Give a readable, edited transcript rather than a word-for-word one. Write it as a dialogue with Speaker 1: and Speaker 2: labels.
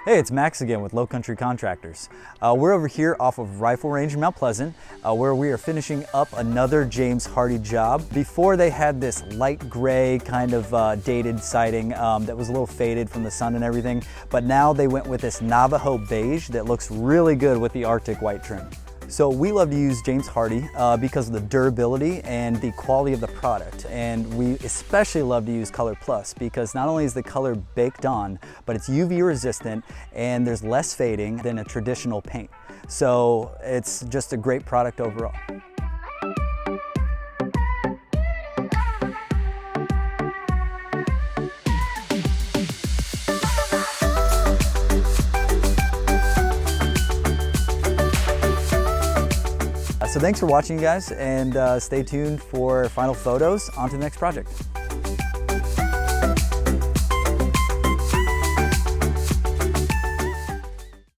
Speaker 1: Hey, it's Max again with Lowcountry Contractors. We're over here off of Rifle Range in Mount Pleasant, where we are finishing up another James Hardie job. Before, they had this light gray kind of dated siding that was a little faded from the sun and everything, but now they went with this Navajo beige that looks really good with the Arctic white trim. So we love to use James Hardie because of the durability and the quality of the product. And we especially love to use Color Plus because not only is the color baked on, but it's UV resistant and there's less fading than a traditional paint. So it's just a great product overall. So thanks for watching, you guys, and stay tuned for final photos. On to the next project.